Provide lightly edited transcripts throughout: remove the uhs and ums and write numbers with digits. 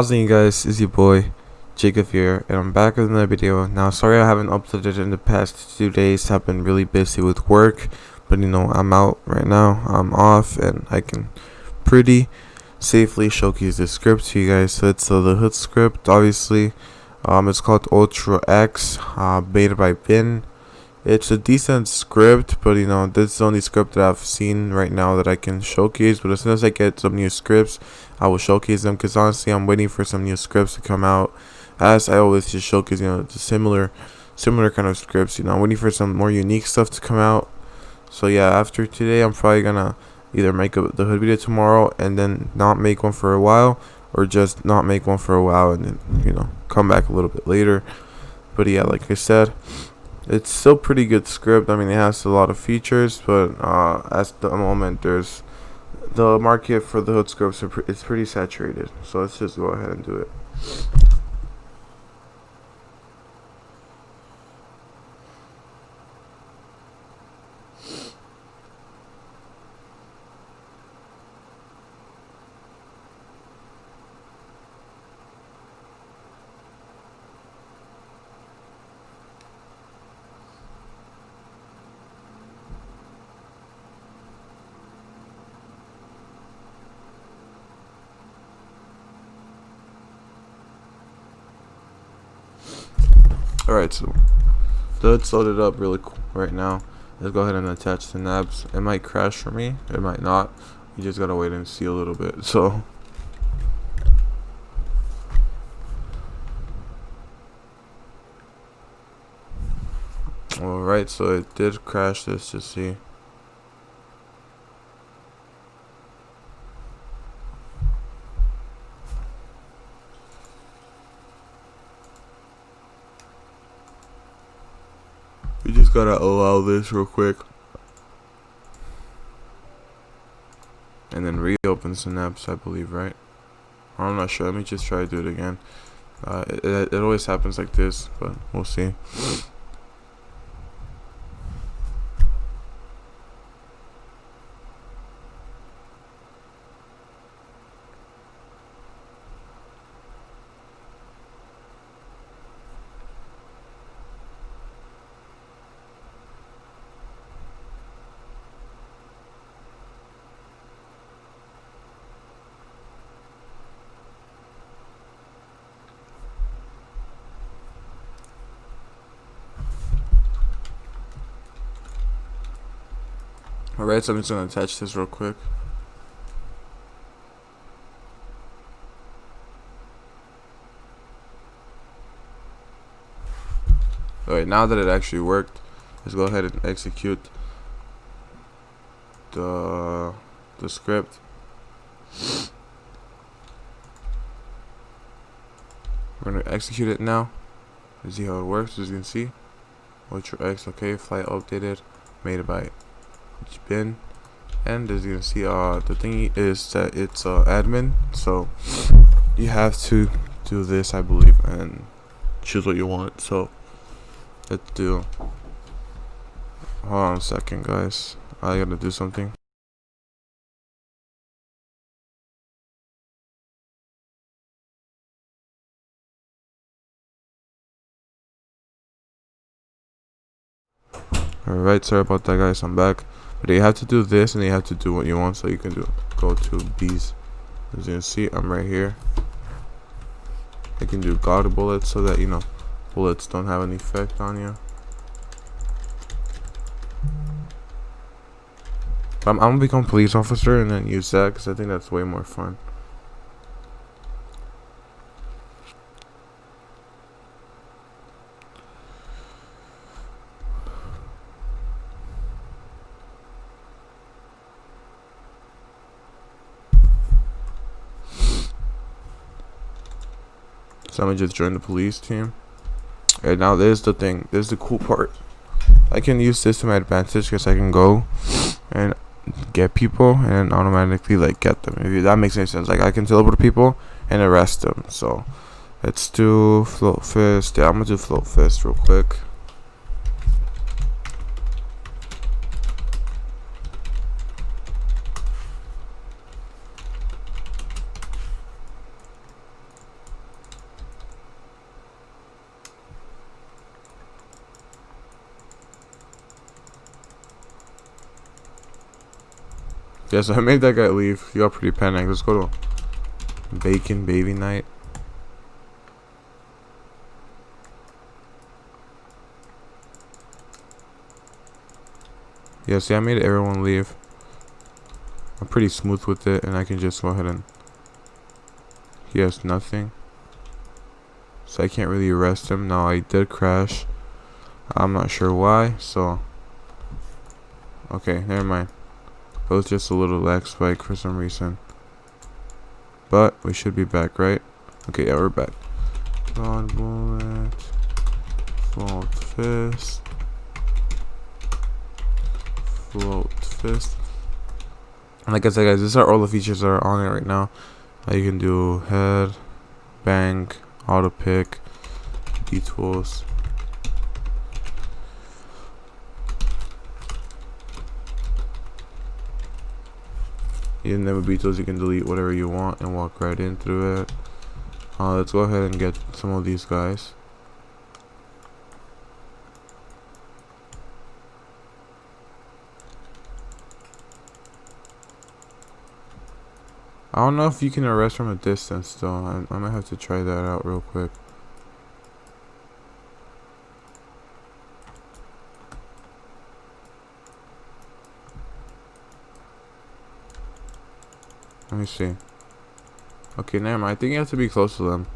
How's it going, guys? It's your boy Jacob here, and I'm back with another video. Now, sorry I haven't uploaded in the past 2 days. I've been really busy with work, but I'm out right now. I'm off, and I can pretty safely showcase the script to you guys. So it's the hood script, obviously. It's called Ultra X, made by Bin. It's a decent script, but this is the only script that I've seen right now that I can showcase. But as soon as I get some new scripts, I will showcase them, because honestly I'm waiting for some new scripts to come out, as I always just showcase the similar kind of scripts. I'm waiting for some more unique stuff to come out. So yeah, after today I'm probably gonna either make the hood video tomorrow and then not make one for a while, or just not make one for a while and then come back a little bit later. But yeah, like I said, it's still pretty good script. I mean, it has a lot of features, but at the moment, the market for the hood scripts it's pretty saturated. So let's just go ahead and do it. Alright, so the hood's loaded up really cool right now. Let's go ahead and attach the nabs. It might crash for me, it might not. You just gotta wait and see a little bit. So alright, so it did crash. This to see. We just gotta allow this real quick, and then reopen Synapse, I believe, right? I'm not sure. Let me just try to do it again. It always happens like this, but we'll see. Alright, so I'm just gonna attach this real quick. Alright, now that it actually worked, let's go ahead and execute the script. We're gonna execute it now. Let's see how it works. As you can see, Ultra X, okay, flight updated, made by Bin. And as you can see, the thing is that it's admin, so you have to do this, I believe, and choose what you want. So let's do. Hold on a second, guys. I gotta do something. Alright, sorry about that, guys. I'm back. But you have to do this, and you have to do what you want. So you can go to B's. As you can see, I'm right here. I can do God bullets, so that bullets don't have any effect on you. I'm gonna become police officer and then use that, because I think that's way more fun. So I'm gonna just join the police team. And now there's the thing. There's the cool part. I can use this to my advantage, because I can go and get people and automatically get them. If that makes any sense. I can teleport people and arrest them. So let's do float fist. Yeah, I'm gonna do float fist real quick. Yeah, so I made that guy leave. He got pretty panicked. Let's go to bacon baby night. Yeah, see, I made everyone leave. I'm pretty smooth with it, and I can just go ahead and... He has nothing. So I can't really arrest him. Now, I did crash. I'm not sure why, so... Okay, never mind. It was just a little lag spike for some reason. But, we should be back, right? Okay, yeah, we're back. God bullet. Float fist. Float fist. Like I said, guys, these are all the features that are on it right now. You can do head, bank, auto pick, D-tools. In the B-tools, you can delete whatever you want and walk right in through it. Let's go ahead and get some of these guys. I don't know if you can arrest from a distance though. I might have to try that out real quick. Let me see. Okay, never mind. I think you have to be close to them.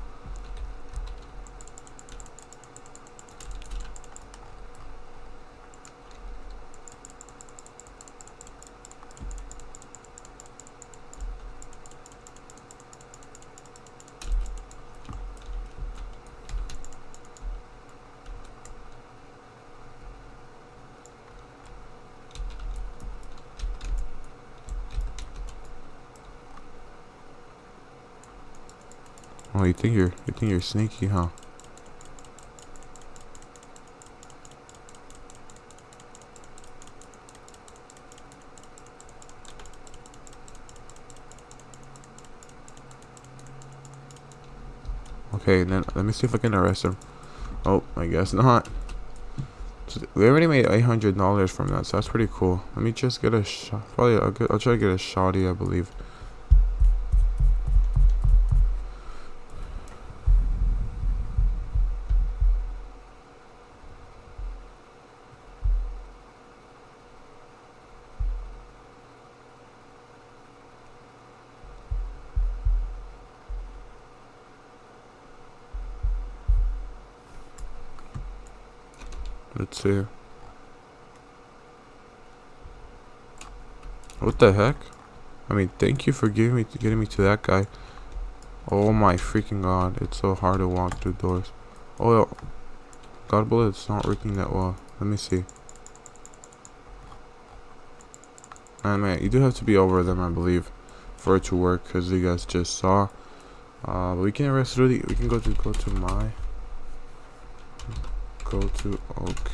Oh, you think you're sneaky, huh? Okay, then let me see if I can arrest him. Oh, I guess not. So we already made $800 from that, so that's pretty cool. Let me just get a shot. Probably I'll try to get a shotty, I believe. Let's see. What the heck? I mean, thank you for getting me to that guy. Oh my freaking god! It's so hard to walk through doors. Oh, God bullet's not working that well. Let me see. Man, you do have to be over them, I believe, for it to work, because you guys just saw. But we can arrest really. We can go to Oak.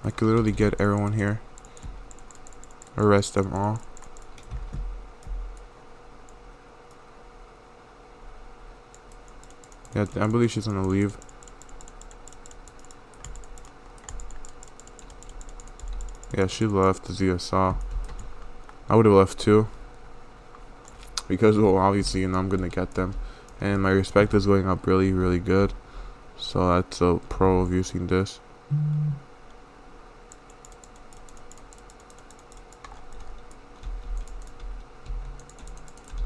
I could literally get everyone here. Arrest them all. Yeah, I believe she's gonna leave. Yeah, she left, as you saw. I would have left too. Because, well, obviously, you know, I'm gonna get them. And my respect is going up really, really good. So that's a pro of using this.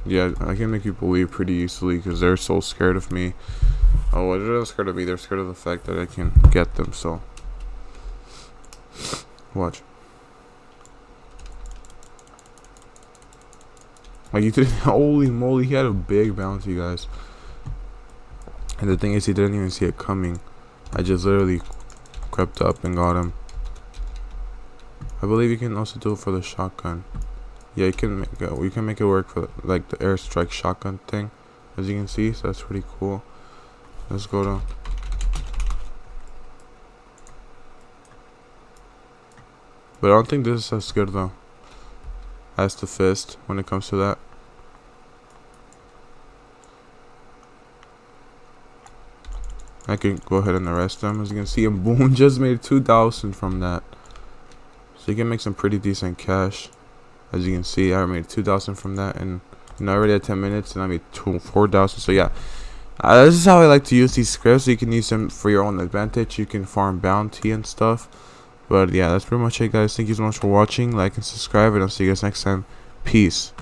Yeah, I can make people leave pretty easily because they're so scared of me. Oh, they're not scared of me. They're scared of the fact that I can get them, so. Watch. Like, he did. Holy moly, he had a big bounty, guys. And the thing is, he didn't even see it coming. I just literally crept up and got him. I believe you can also do it for the shotgun. Yeah, you can make it work for like the airstrike shotgun thing, as you can see. So that's pretty cool. Let's go to. But I don't think this is as good though as the fist when it comes to that. I can go ahead and arrest them. As you can see, and boom, just made 2,000 from that. So you can make some pretty decent cash. As you can see, I made 2,000 from that, and already at 10 minutes, and I made 4,000. So yeah, this is how I like to use these scripts. You can use them for your own advantage. You can farm bounty and stuff. But yeah, that's pretty much it, guys. Thank you so much for watching. Like and subscribe, and I'll see you guys next time. Peace.